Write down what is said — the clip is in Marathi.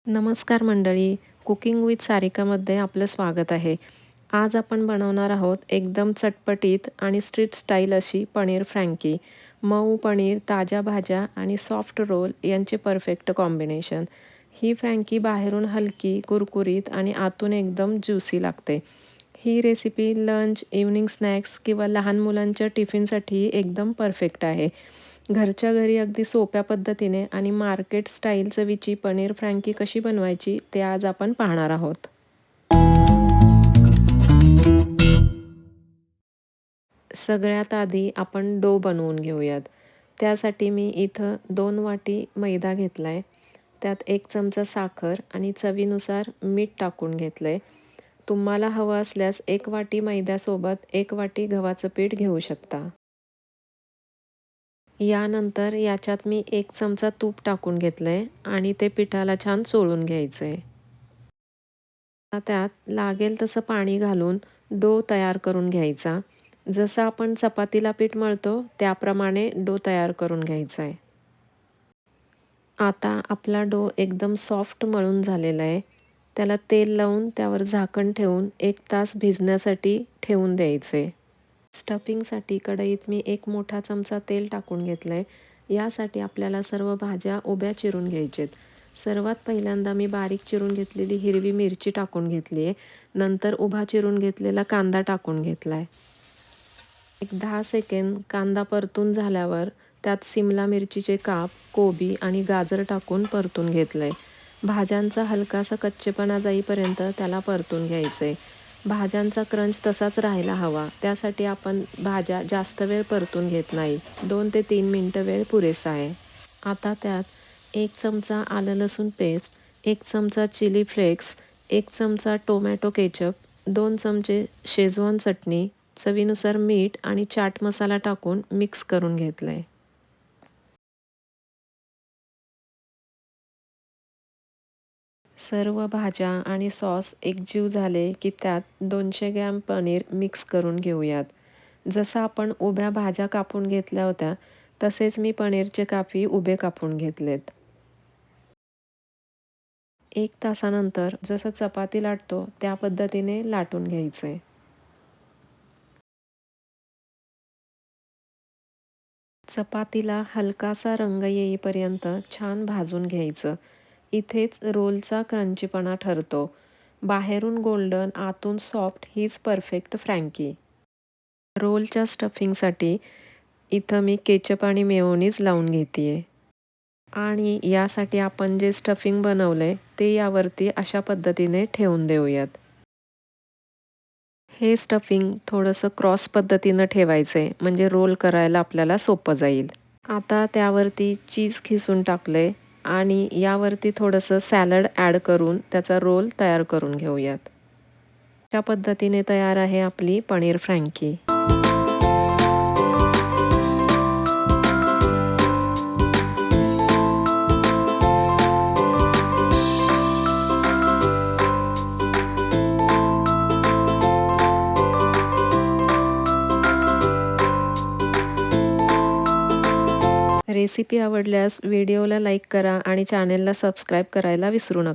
नमस्कार मंडळी, कुकिंग विथ सारिकामध्ये आपलं स्वागत आहे. आज आपण बनवणार आहोत एकदम चटपटीत आणि स्ट्रीट स्टाईल अशी पनीर फ्रँकी. मऊ पनीर, ताज्या भाज्या आणि सॉफ्ट रोल यांचे परफेक्ट कॉम्बिनेशन. ही फ्रँकी बाहेरून हलकी, कुरकुरीत आणि आतून एकदम ज्युसी लागते. ही रेसिपी लंच, इव्हनिंग स्नॅक्स किंवा लहान मुलांच्या टिफिनसाठी एकदम परफेक्ट आहे. घरच्या घरी अगदी सोप्या पद्धतीने आणि मार्केट स्टाईल चवीची पनीर फ्रँकी कशी बनवायची ते आज आपण पाहणार आहोत. सगळ्यात आधी आपण डो बनवून घेऊयात. त्यासाठी मी इथं 2 वाटी मैदा घेतलाय. त्यात 1 चमचा साखर आणि चवीनुसार मीठ टाकून घेतलंय. तुम्हाला हवं असल्यास 1 वाटी मैद्यासोबत 1 वाटी गव्हाचं पीठ घेऊ शकता. यानंतर याच्यात मी 1 चमचा तूप टाकून घेतलंय आणि ते पिठाला छान चोळून घ्यायचंय. आता त्यात लागेल तसं पाणी घालून डो तयार करून घ्यायचा. जसं आपण चपातीला पीठ मळतो त्याप्रमाणे डो तयार करून घ्यायचा आहे. आता आपला डो एकदम सॉफ्ट मळून झालेला आहे. त्याला तेल लावून त्यावर झाकण ठेवून 1 तास भिजण्यासाठी ठेवून द्यायचे. स्टफिंगसाठी कढईत मी 1 मोठा चमचा तेल टाकून घेतलंय. यासाठी आपल्याला सर्व भाज्या उभ्या चिरून घ्यायचेत. सर्वात पहिल्यांदा मी बारीक चिरून घेतलेली हिरवी मिरची टाकून घेतली आहे. नंतर उभा चिरून घेतलेला कांदा टाकून घेतलाय. एक 10 सेकंद कांदा परतून झाल्यावर त्यात सिमला मिरचीचे काप, कोबी आणि गाजर टाकून परतून घेतलंय. भाज्यांचा हलकासा कच्चेपणा जाईपर्यंत त्याला परतून घ्यायचंय. भाज्यांचा क्रंच तसाच राहायला हवा. त्यासाठी आपण भाज्या जास्त वेळ परतून घेत नाही. 2 ते 3 मिनिटं वेळ पुरेसा आहे. आता त्यात 1 चमचा आलं लसूण पेस्ट, 1 चमचा चिली फ्लेक्स, 1 चमचा टोमॅटो केचप, 2 चमचे शेजवान चटणी, चवीनुसार मीठ आणि चाट मसाला टाकून मिक्स करून घेतलंय. सर्व भाज्या आणि सॉस एकजीव झाले की त्यात 200 ग्रॅम पनीर मिक्स करून घेऊयात. जसं आपण उभ्या भाज्या कापून घेतल्या होत्या, तसेच मी पनीरचे कापी उभे कापून घेतलेत. 1 तासानंतर जसं चपाती लाटतो त्या पद्धतीने लाटून घ्यायचंय. चपातीला हलकासा रंग येईपर्यंत छान भाजून घ्यायचं. इथेच रोलचा क्रंचीपणा ठरतो. बाहेरून गोल्डन, आतून सॉफ्ट हीच परफेक्ट फ्रँकी. रोलच्या स्टफिंगसाठी इथं मी केचप आणि मेयोनीज लावून घेतेय. आणि यासाठी आपण जे स्टफिंग बनवलंय ते यावरती अशा पद्धतीने ठेवून देऊयात. हे स्टफिंग थोडंसं क्रॉस पद्धतीनं ठेवायचंय म्हणजे रोल करायला आपल्याला सोपं जाईल. आता त्यावरती चीज खिसून टाकलंय आणि यावरती थोडंसं सॅलड ॲड करून त्याचा रोल तयार करून घेऊयात. अशा पद्धतीने तयार आहे आपली पनीर फ्रँकी. रेसिपी आवडल्यास व्हिडिओला लाईक करा आणि चॅनेलला सबस्क्राईब करायला विसरू नका.